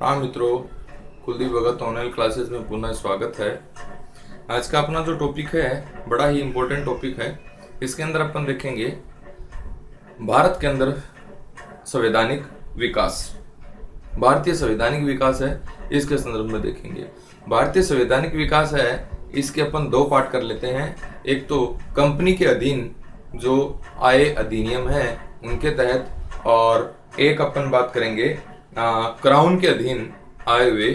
हाँ मित्रों, कुलदीप भगत online classes में पुनः स्वागत है। आज का अपना जो टॉपिक है बड़ा ही इम्पोर्टेंट टॉपिक है। इसके अंदर अपन देखेंगे भारत के अंदर संवैधानिक विकास। भारतीय संवैधानिक विकास है, इसके संदर्भ में देखेंगे। भारतीय संवैधानिक विकास है, इसके अपन दो पार्ट कर लेते हैं। एक तो कंपनी के अधीन जो आए अधिनियम है उनके तहत, और एक अपन बात करेंगे क्राउन के अधीन आए हुए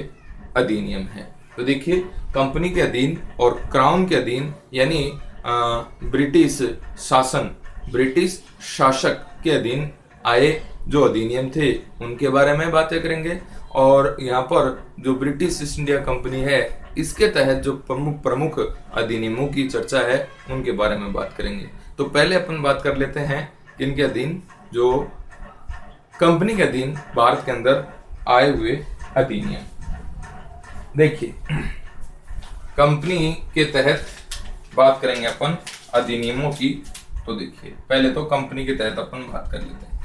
अधिनियम है। तो देखिए, कंपनी के अधीन और क्राउन के अधीन यानी ब्रिटिश शासन, ब्रिटिश शासक के अधीन आए जो अधिनियम थे उनके बारे में बातें करेंगे। और यहाँ पर जो ब्रिटिश ईस्ट इंडिया कंपनी है इसके तहत जो प्रमुख प्रमुख अधिनियमों की चर्चा है उनके बारे में बात करेंगे। तो पहले अपन बात कर लेते हैं किनके अधीन, जो कंपनी के अधीन भारत के अंदर आए हुए अधिनियम। देखिए, कंपनी के तहत बात करेंगे अपन अधिनियमों की। तो देखिए, पहले तो कंपनी के तहत अपन बात कर लेते हैं।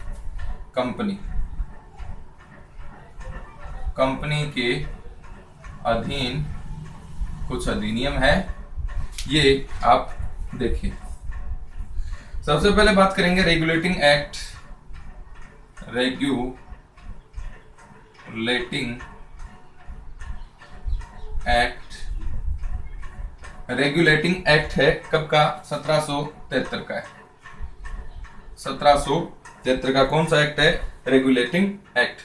कंपनी के अधीन कुछ अधिनियम है, ये आप देखिए। सबसे पहले बात करेंगे रेगुलेटिंग एक्ट। रेगुलेटिंग एक्ट है कब का? 1773 का है। 1773 का कौन सा एक्ट है? Regulating act.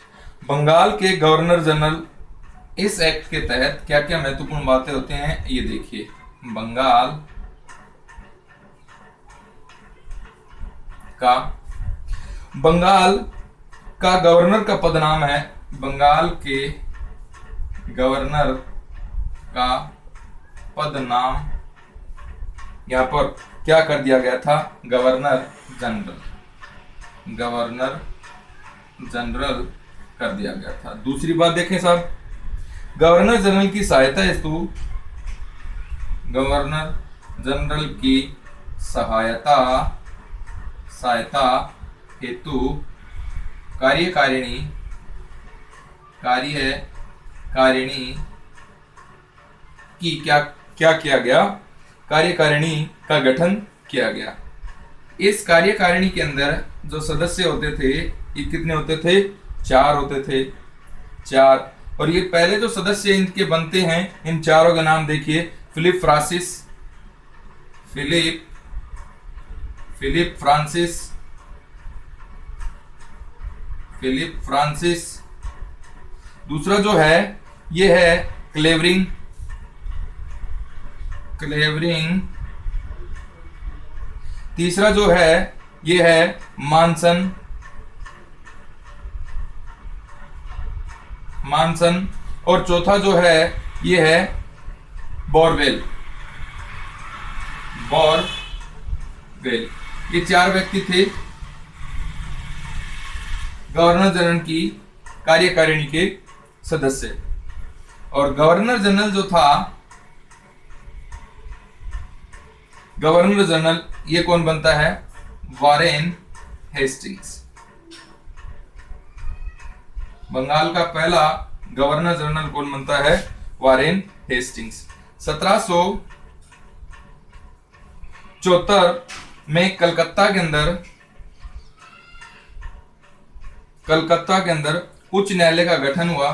बंगाल के गवर्नर जनरल इस एक्ट के तहत क्या क्या महत्वपूर्ण बातें होती हैं ये देखिए। बंगाल का गवर्नर का पद नाम है, बंगाल के गवर्नर का पद नाम यहां पर क्या कर दिया गया था? गवर्नर जनरल कर दिया गया था। दूसरी बात देखें साहब, गवर्नर जनरल की सहायता हेतु कार्यकारिणी की क्या किया गया? कार्यकारिणी का गठन किया गया। इस कार्यकारिणी के अंदर जो सदस्य होते थे ये कितने होते थे? 4 होते थे, 4। और ये पहले जो सदस्य इनके बनते हैं, इन चारों का नाम देखिए। Philip Francis. दूसरा जो है ये है क्लेवरिंग। तीसरा जो है ये है मानसन। और चौथा जो है ये है बोरवेल। ये 4 व्यक्ति थे गवर्नर जनरल की कार्यकारिणी के सदस्य। और गवर्नर जनरल जो था, गवर्नर जनरल ये कौन बनता है? Warren Hastings. बंगाल का पहला गवर्नर जनरल कौन बनता है? Warren Hastings. 1774 में कलकत्ता के अंदर उच्च न्यायालय का गठन हुआ।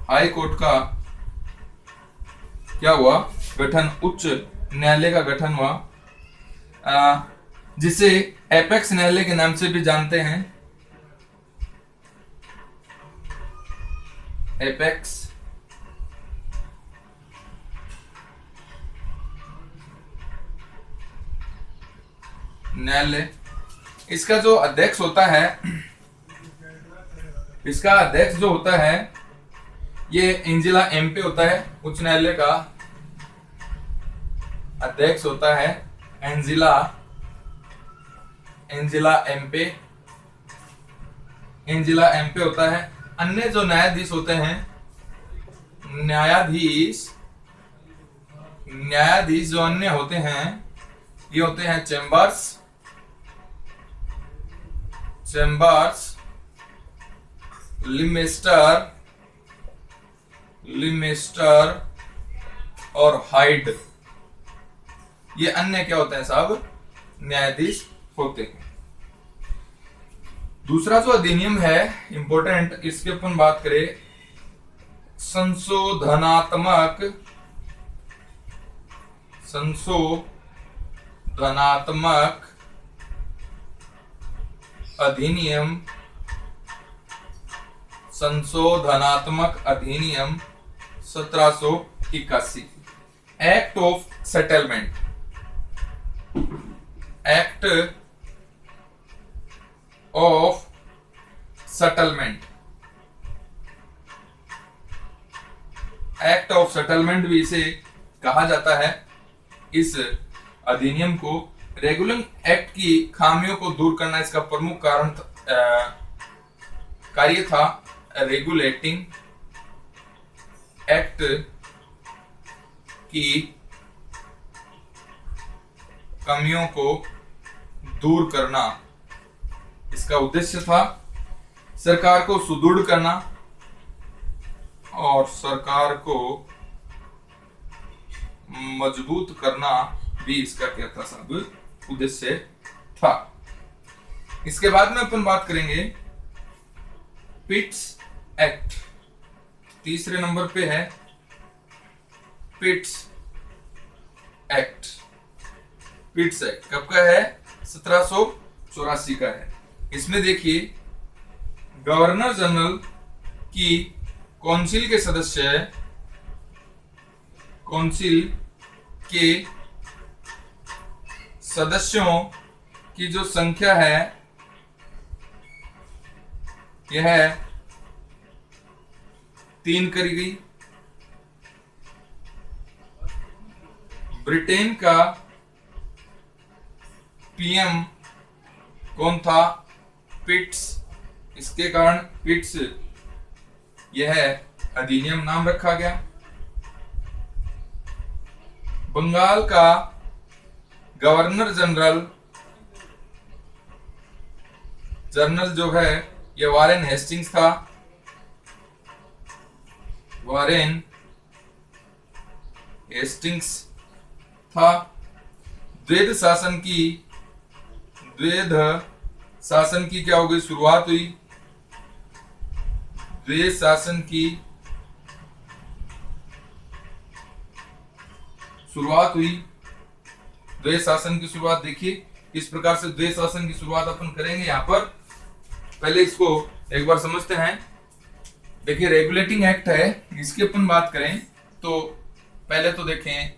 हाई कोर्ट का क्या हुआ? गठन। उच्च न्यायालय का गठन हुआ, जिसे एपेक्स न्यायालय के नाम से भी जानते हैं। एपेक्स न्यायालय। इसका जो अध्यक्ष होता है, ये एंजिला एम्पे होता है। उच्च न्यायालय का अध्यक्ष होता है एंजिला एम्पे होता है। अन्य जो न्यायाधीश होते हैं, न्यायाधीश जो अन्य होते हैं ये होते हैं चेम्बर्स लिमेस्टर और हाइड, ये अन्य क्या होते हैं साहब, न्यायाधीश होते हैं। दूसरा जो अधिनियम है इंपॉर्टेंट, इसके अपन बात करें, संशोधनात्मक अधिनियम 1781। Act of settlement, act of settlement भी इसे कहा जाता है। इस अधिनियम को रेगुलिंग एक्ट की खामियों को दूर करना इसका प्रमुख कार्य था। रेगुलेटिंग एक्ट की कमियों को दूर करना इसका उद्देश्य था। सरकार को सुदृढ़ करना और सरकार को मजबूत करना भी इसका क्या था साहब, उद्देश्य था। इसके बाद में अपन बात करेंगे पिट्स एक्ट। तीसरे नंबर पे है पिट्स एक्ट। पिट्स एक्ट कब का है, 1784 का है। इसमें देखिए गवर्नर जनरल की काउंसिल के सदस्य, काउंसिल के सदस्यों की जो संख्या है यह 3 करी गई। ब्रिटेन का पीएम कौन था, पिट्स। इसके कारण पिट्स यह अधिनियम नाम रखा गया। बंगाल का गवर्नर जनरल जो है ये वारेन हेस्टिंग्स था। वारेन हेस्टिंग्स था। द्वैध शासन की क्या हो गई, शुरुआत हुई। द्वैध शासन की शुरुआत हुई। द्वैध शासन की शुरुआत देखिए किस प्रकार से द्वैध शासन की शुरुआत अपन करेंगे। यहां पर पहले इसको एक बार समझते हैं। देखिए रेगुलेटिंग एक्ट है, इसकी अपन बात करें तो पहले तो देखें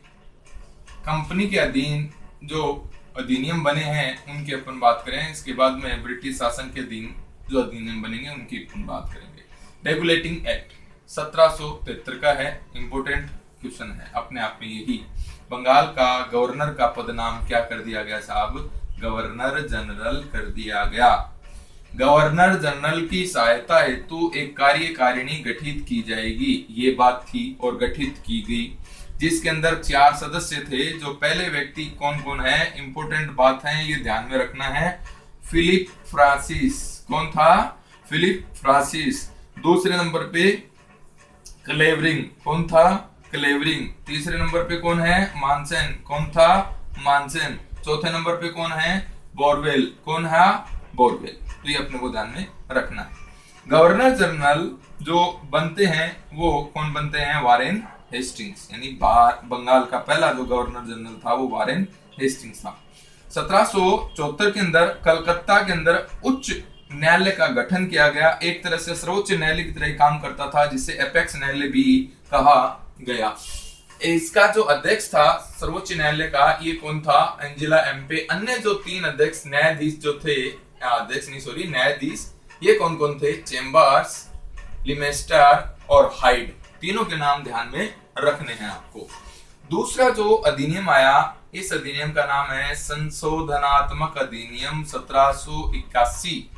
कंपनी के अधीन जो अधिनियम बने हैं उनकी अपन बात करें। इसके बाद में ब्रिटिश शासन के अधीन जो अधिनियम बनेंगे उनकी अपन बात करेंगे। रेगुलेटिंग एक्ट 1773 का है। इंपोर्टेंट क्वेश्चन है अपने आप में यही। बंगाल का गवर्नर का पद नाम क्या कर दिया गया साहब, गवर्नर जनरल कर दिया गया। गवर्नर जनरल की सहायता हेतु एक कार्यकारिणी गठित की जाएगी, ये बात थी और गठित की गई, जिसके अंदर 4 सदस्य थे। जो पहले व्यक्ति कौन कौन है, इंपोर्टेंट बात है ये ध्यान में रखना है। फिलिप फ्रांसिस, कौन था, फिलिप फ्रांसिस। दूसरे नंबर पे क्लेवरिंग, कौन था, क्लेवरिंग। तीसरे नंबर पे कौन है, मानसेन, कौन था, मानसेन। चौथे नंबर पे कौन है, बोरवेल, कौन है, बोरवेल। तो ये अपने को ध्यान में रखना है। गवर्नर जनरल जो बनते हैं वो कौन बनते हैं, वारेन हेस्टिंग्स। यानी बंगाल का पहला जो गवर्नर जनरल था वो वारेन हेस्टिंग्स था। 1774 के अंदर कलकत्ता के अंदर उच्च न्यायालय का गठन किया गया। एक तरह से सर्वोच्च न्यायालय की तरह काम करता था, जिसे एपेक्स न्यायालय भी कहा गया। इसका जो अध्यक्ष था सर्वोच्च न्यायालय का, ये कौन था, एंजेला एम्पे। अन्य जो 3 अध्यक्ष न्यायाधीश जो थे, न्यायाधीश, ये कौन कौन थे, चेम्बर्स, लिमेस्टर और हाइड। तीनों के नाम ध्यान में रखने हैं आपको। दूसरा जो अधिनियम आया, इस अधिनियम का नाम है संशोधनात्मक अधिनियम 1781।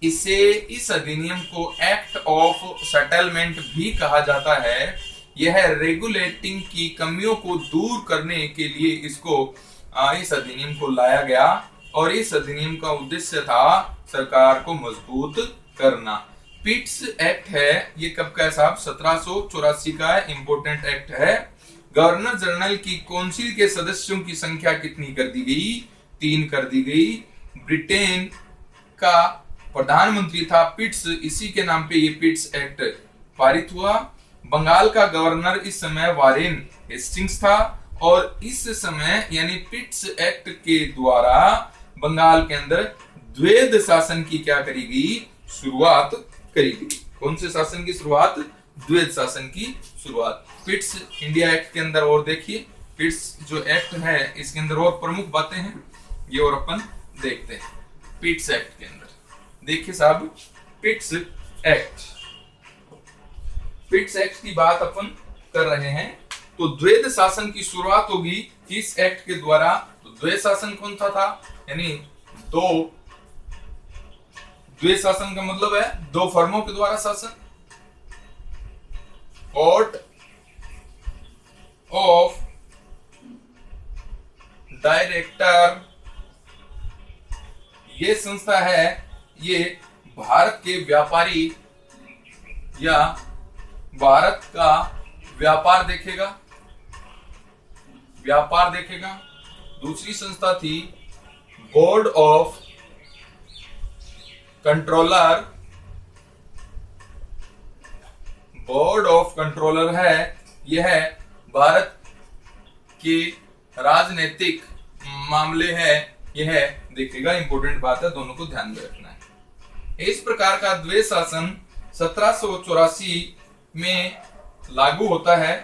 इस अधिनियम को एक्ट ऑफ सेटलमेंट भी कहा जाता है। यह रेगुलेटिंग की कमियों को दूर करने के लिए इस अधिनियम को लाया गया और इस अधिनियम का उद्देश्य था सरकार को मजबूत करना। पिट्स एक्ट है, ये कब का है साहब? 1784 का इंपोर्टेंट एक्ट है। गवर्नर जनरल की काउंसिल के सदस्यों की संख्या कितनी कर दी गई? 3 कर दी गई। ब्रिटेन का प्रधानमंत्री था पिट्स, इसी के नाम पे ये पिट्स एक्ट पारित हुआ। बंगाल का गवर्नर इस समय वारेन हेस्टिंग्स था और इस समय यानी पिट्स एक्ट के द्वारा बंगाल के अंदर द्वैध शासन की क्या करी गई? शुरुआत करी गई। कौन से शासन की शुरुआत? द्वैध शासन की शुरुआत। पिट्स इंडिया एक्ट के अंदर और देखिए, पिट्स जो एक्ट है इसके अंदर और प्रमुख बातें हैं, ये और अपन देखते हैं। पिट्स एक्ट के अंदर देखिए साहब, पिट्स एक्ट, पिट्स एक्ट की बात अपन कर रहे हैं। तो द्वैध शासन की शुरुआत होगी इस एक्ट के द्वारा। तो द्वैध शासन कौन सा था? यानी दो, द्वैध शासन का मतलब है दो फर्मों के द्वारा शासन। कोर्ट ऑफ डायरेक्टर, ये संस्था है, ये भारत के व्यापारी या भारत का व्यापार देखेगा, व्यापार देखेगा। दूसरी संस्था थी board of controller, board of controller है, यह है भारत के राजनीतिक मामले है, यह देखेगा। इंपॉर्टेंट बात है, दोनों को ध्यान में रखना है। इस प्रकार का द्वैध शासन 1784 में लागू होता है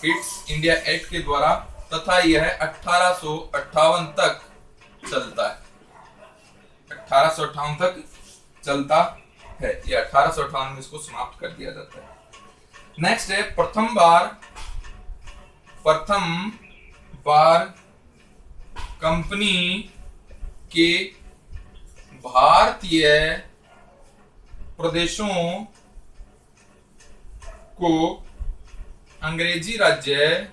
पिट्स इंडिया एक्ट के द्वारा तथा यह 1858 तक चलता है। 1858 तक चलता है, ये 1858 में इसको समाप्त कर दिया जाता है। नेक्स्ट है प्रथम बार कंपनी के भारतीय प्रदेशों को अंग्रेजी राज्य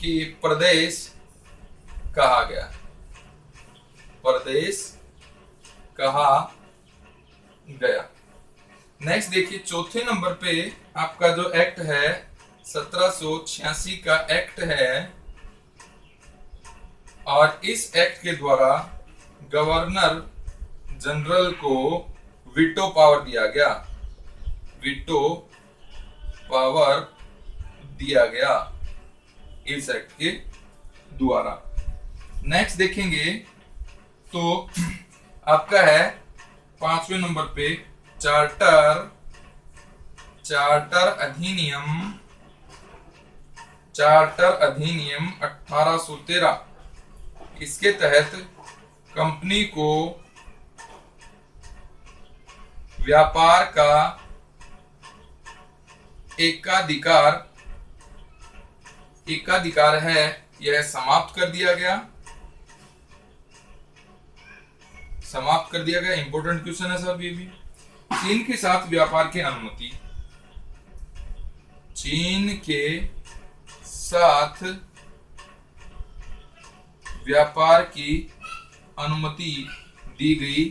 के प्रदेश कहा गया, प्रदेश कहा गया। नेक्स्ट देखिए, चौथे नंबर पे आपका जो एक्ट है 1786 का एक्ट है और इस एक्ट के द्वारा गवर्नर जनरल को वीटो पावर दिया गया, वीटो पावर दिया गया इस एक्ट के द्वारा। नेक्स्ट देखेंगे तो आपका है 5वें नंबर पे चार्टर अधिनियम 1813। इसके तहत कंपनी को व्यापार का एकाधिकार है, यह समाप्त कर दिया गया, समाप्त कर दिया गया। इंपॉर्टेंट क्वेश्चन है साहब ये भी। चीन के साथ व्यापार की अनुमति, चीन के साथ व्यापार की अनुमति दी गई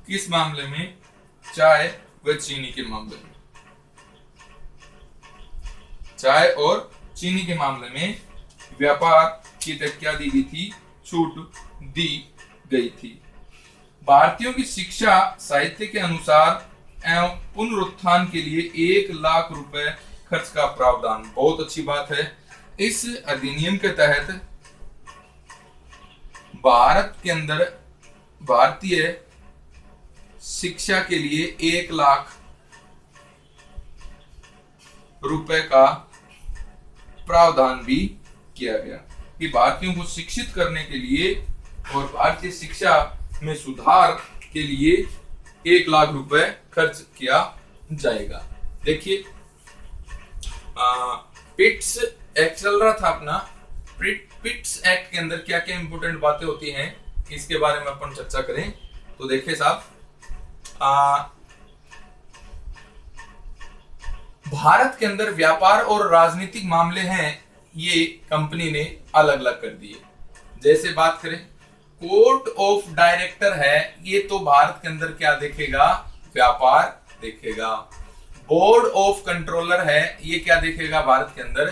किस मामले में? चाय व चीनी के मामले में, चाय और चीनी के मामले में व्यापार की क्या दी गई थी? छूट दी गई थी। भारतीयों की शिक्षा साहित्य के अनुसार एवं पुनरुत्थान के लिए 1 लाख रुपए खर्च का प्रावधान। बहुत अच्छी बात है। इस अधिनियम के तहत भारत के अंदर भारतीय शिक्षा के लिए 1 लाख रुपए का प्रावधान भी किया गया कि भारतीयों को शिक्षित करने के लिए और भारतीय शिक्षा में सुधार के लिए 1 लाख रुपए खर्च किया जाएगा। देखिए पिट्स एक्ट चल रहा था अपना। पिट्स एक्ट के अंदर क्या क्या इंपोर्टेंट बातें होती हैं इसके बारे में अपन चर्चा करें तो देखिए साहब, भारत के अंदर व्यापार और राजनीतिक मामले हैं, ये कंपनी ने अलग अलग कर दिए। जैसे बात करें कोर्ट ऑफ डायरेक्टर है, ये तो भारत के अंदर क्या देखेगा, व्यापार देखेगा। बोर्ड ऑफ कंट्रोलर है, ये क्या देखेगा, भारत के अंदर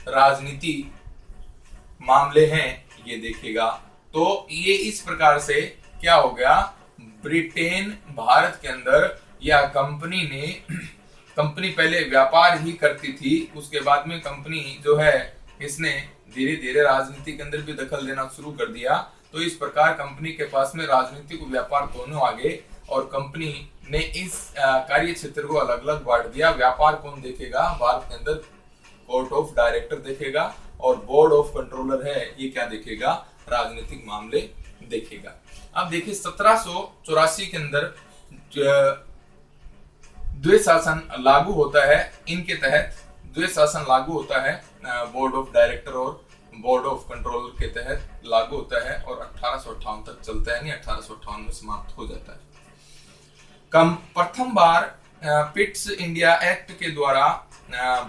राजनीति मामले हैं, ये देखेगा। तो ये इस प्रकार से क्या हो गया, ब्रिटेन भारत के अंदर या कंपनी पहले व्यापार ही करती थी, उसके बाद में कंपनी जो है इसने धीरे धीरे राजनीति के अंदर भी दखल देना शुरू कर दिया। तो इस प्रकार कंपनी के पास में राजनीतिक व्यापार दोनों आ गए और कंपनी ने इस कार्य क्षेत्र को अलग अलग बांट दिया। व्यापार कौन देखेगा, भारत के अंदर कोर्ट ऑफ डायरेक्टर देखेगा और बोर्ड ऑफ कंट्रोलर है, ये क्या देखेगा, राजनीतिक मामले देखेगा। अब देखिए 1784 के अंदर द्वैध शासन लागू होता है, इनके तहत द्वैध शासन लागू होता है, बोर्ड ऑफ डायरेक्टर और बोर्ड ऑफ कंट्रोलर के तहत लागू होता है और 1858 तक चलता है, नहीं 1858 में समाप्त हो जाता है। प्रथम बार पिट्स इंडिया एक्ट के द्वारा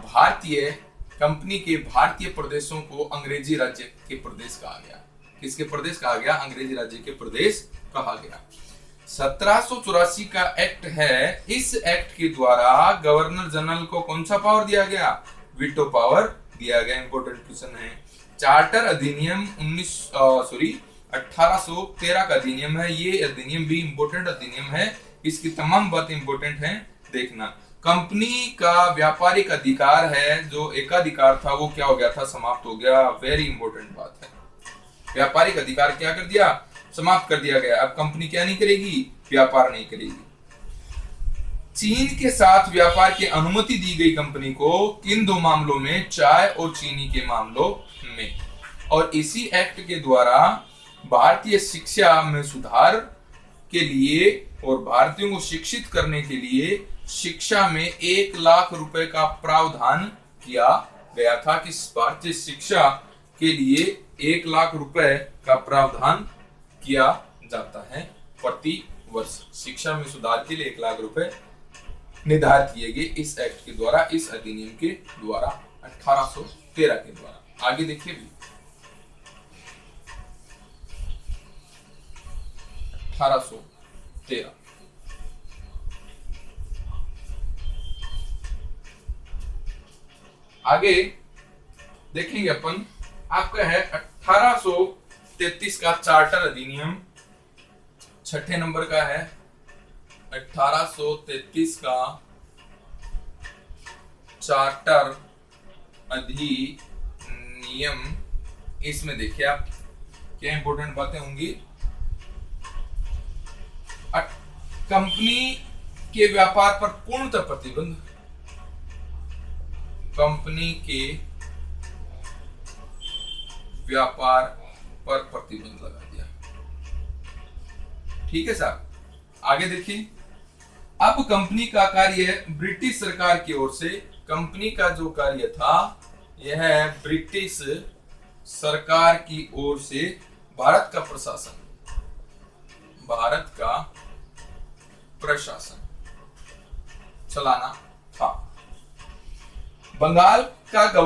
भारतीय कंपनी के भारतीय प्रदेशों को अंग्रेजी राज्य के प्रदेश कहा गया। किसके प्रदेश कहा गया, अंग्रेजी राज्य के प्रदेश कहा गया। 1784 का एक्ट है, इस एक्ट के द्वारा गवर्नर जनरल को कौन सा पावर दिया गया, वीटो पावर दिया गया। इंपोर्टेंट क्वेश्चन है। चार्टर अधिनियम 1813 का अधिनियम है, ये अधिनियम भी इंपोर्टेंट अधिनियम है, इसकी तमाम बातें इंपोर्टेंट हैं, देखना। कंपनी का व्यापारिक अधिकार है, जो एकाधिकार था वो क्या हो गया था, समाप्त हो गया। वेरी इंपोर्टेंट बात है, व्यापारिक अधिकार क्या कर दिया, समाप्त कर दिया गया। अब कंपनी क्या नहीं करेगी, व्यापार नहीं करेगी। चीन के साथ व्यापार की अनुमति दी गई कंपनी को किन दो मामलों में, चाय और चीनी के मामलों में। और इसी एक्ट के द्वारा भारतीय शिक्षा में सुधार के लिए और भारतीयों को शिक्षित करने के लिए शिक्षा में 1 लाख रुपए का प्रावधान किया गया था कि भारतीय शिक्षा के लिए 1 लाख रुपए का प्रावधान किया जाता है प्रति वर्ष। शिक्षा में सुधार के लिए 1 लाख रुपए निर्धारित किए गए इस एक्ट के द्वारा, इस अधिनियम के द्वारा, 1813 के द्वारा। आगे देखिए भी 1813 आगे देखेंगे अपन। आपका है 1833 का चार्टर अधिनियम, छठे नंबर का है 1833 का चार्टर अधिनियम। इसमें देखिए आप क्या इंपोर्टेंट बातें होंगी। कंपनी के व्यापार पर पूर्णतः प्रतिबंध, कंपनी के व्यापार पर प्रतिबंध लगा दिया। ठीक है साहब, आगे देखिए। अब कंपनी का कार्य ब्रिटिश सरकार की ओर से, कंपनी का जो कार्य था यह ब्रिटिश सरकार की ओर से भारत का प्रशासन चलाना था। बंगाल का जो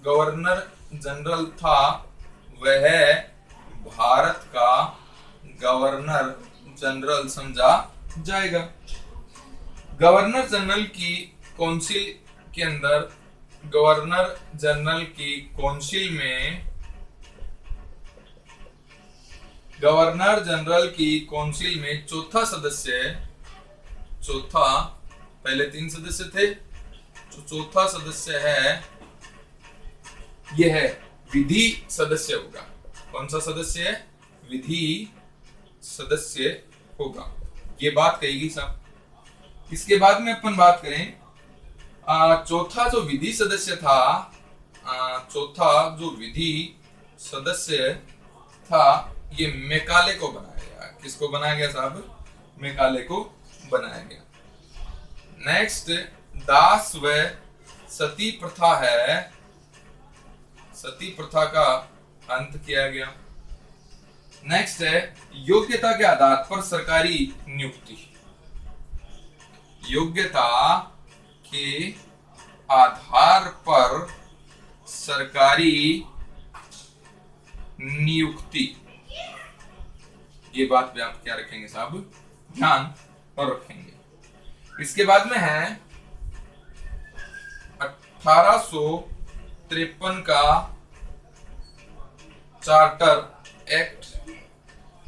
गवर्नर जनरल था वह भारत का गवर्नर जनरल समझा जाएगा। गवर्नर जनरल की काउंसिल के अंदर, गवर्नर जनरल की काउंसिल में, गवर्नर जनरल की काउंसिल में चौथा सदस्य, पहले 3 सदस्य थे, जो चौथा सदस्य है यह विधि सदस्य होगा। कौन सा सदस्य है, विधि सदस्य होगा। ये बात कहेगी साहब। इसके बाद में अपन बात करें, चौथा जो विधि सदस्य था, चौथा जो विधि सदस्य था, ये मैकाले को बनाया गया। किसको बनाया गया साहब, मैकाले को बनाया गया। नेक्स्ट दास व सती प्रथा है, सती प्रथा का अंत किया गया। नेक्स्ट है योग्यता के आधार पर सरकारी नियुक्ति, योग्यता के आधार पर सरकारी नियुक्ति, ये बात भी आप क्या रखेंगे साहब, ध्यान और रखेंगे। इसके बाद में है 1853 का चार्टर एक्ट।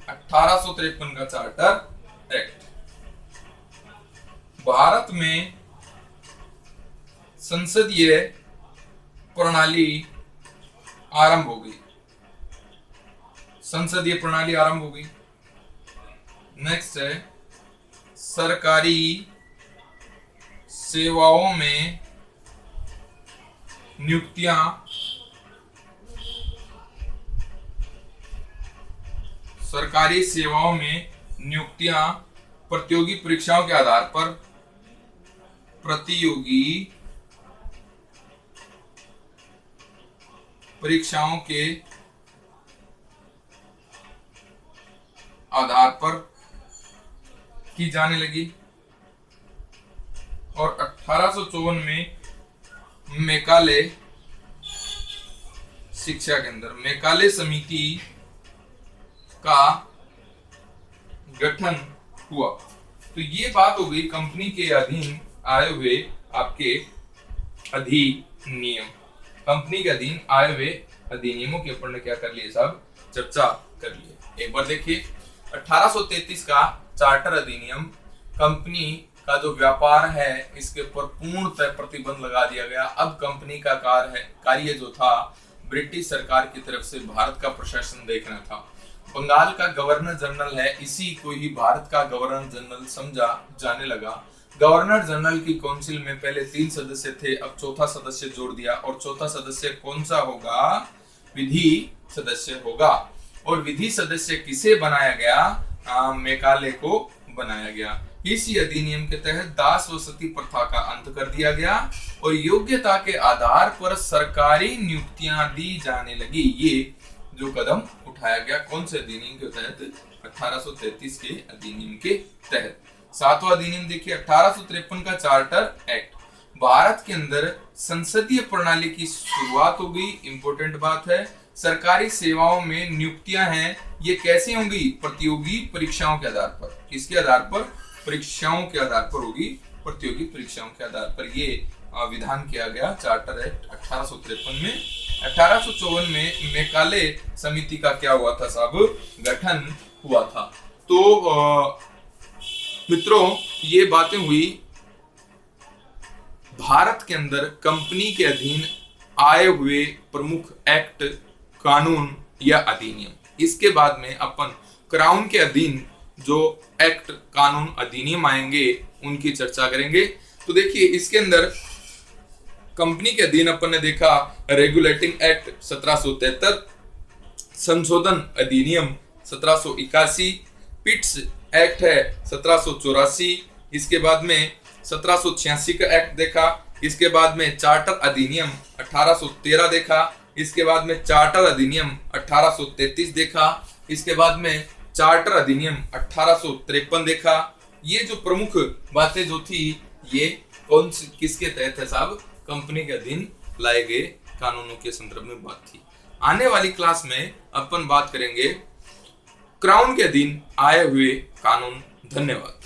1853 का चार्टर एक्ट भारत में संसदीय प्रणाली आरंभ हो गई। संसदीय प्रणाली आरंभ हो गई। नेक्स्ट है सरकारी सेवाओं में नियुक्तियां सरकारी सेवाओं में नियुक्तियां प्रतियोगी परीक्षाओं के आधार पर प्रतियोगी परीक्षाओं के आधार पर की जाने लगी। और 1854 में मेकाले शिक्षा के अंदर मेकाले समिति का गठन हुआ। तो ये बात हो गई कंपनी के अधीन आए हुए आपके अधिनियम। कंपनी के अधीन आए हुए अधिनियमों के ऊपर क्या कर लिए साहब, चर्चा कर लिए। एक बार देखिए 1833 का चार्टर अधिनियम कंपनी का जो व्यापार है इसके ऊपर पूर्णतः प्रतिबंध लगा दिया गया। अब कंपनी का कार्य जो था ब्रिटिश सरकार की तरफ से भारत का प्रशासन देखना था। बंगाल का गवर्नर जनरल है, इसी को ही भारत का गवर्नर जनरल समझा जाने लगा। गवर्नर जनरल की काउंसिल में पहले 3 सदस्य थे, अब चौथा सदस्य जोड़ दिया। और चौथा सदस्य कौन सा होगा, विधि सदस्य होगा। और विधि सदस्य किसे बनाया गया, मेकाले को बनाया गया। इसी अधिनियम के तहत दास व सती प्रथा का अंत कर दिया गया और योग्यता के आधार पर सरकारी नियुक्तियां दी जाने लगी। ये जो कदम उठाया गया कौन से अधिनियम के तहत, 1833 के अधिनियम के तहत। 7वां अधिनियम देखिए 1853 का चार्टर एक्ट। भारत के अंदर संसदीय प्रणाली की शुरुआत हो गई। इंपॉर्टेंट बात है, सरकारी सेवाओं में नियुक्तियां हैं, ये कैसे होंगी, प्रतियोगी परीक्षाओं के आधार पर। किसके आधार पर, परीक्षाओं के आधार पर होगी, प्रतियोगी परीक्षाओं के आधार पर। ये विधान किया गया चार्टर एक्ट 1853 में। 1854 में मेकाले समिति का क्या हुआ था साहब, गठन हुआ था। तो मित्रों ये बातें हुई भारत के अंदर कंपनी के अधीन आए हुए प्रमुख एक्ट, कानून या अधिनियम। इसके बाद में अपन क्राउन के अधीन जो एक्ट, कानून, अधिनियम आएंगे उनकी चर्चा करेंगे। तो देखिए इसके अंदर कंपनी के अधीन अपन ने देखा रेगुलेटिंग एक्ट 1773, संशोधन अधिनियम 1781, पिट्स एक्ट है 1784, इसके बाद में 1786 का एक्ट देखा, इसके बाद में चार्टर अधिनियम 1813 देखा, इसके बाद में चार्टर अधिनियम 1833 देखा, इसके बाद में चार्टर अधिनियम 1853 देखा। ये जो प्रमुख बातें जो थी ये कौन सी किसके तहत है साहब, कंपनी के अधीन लाए गए कानूनों के संदर्भ में बात थी। आने वाली क्लास में अपन बात करेंगे क्राउन के अधीन आए हुए कानून। धन्यवाद।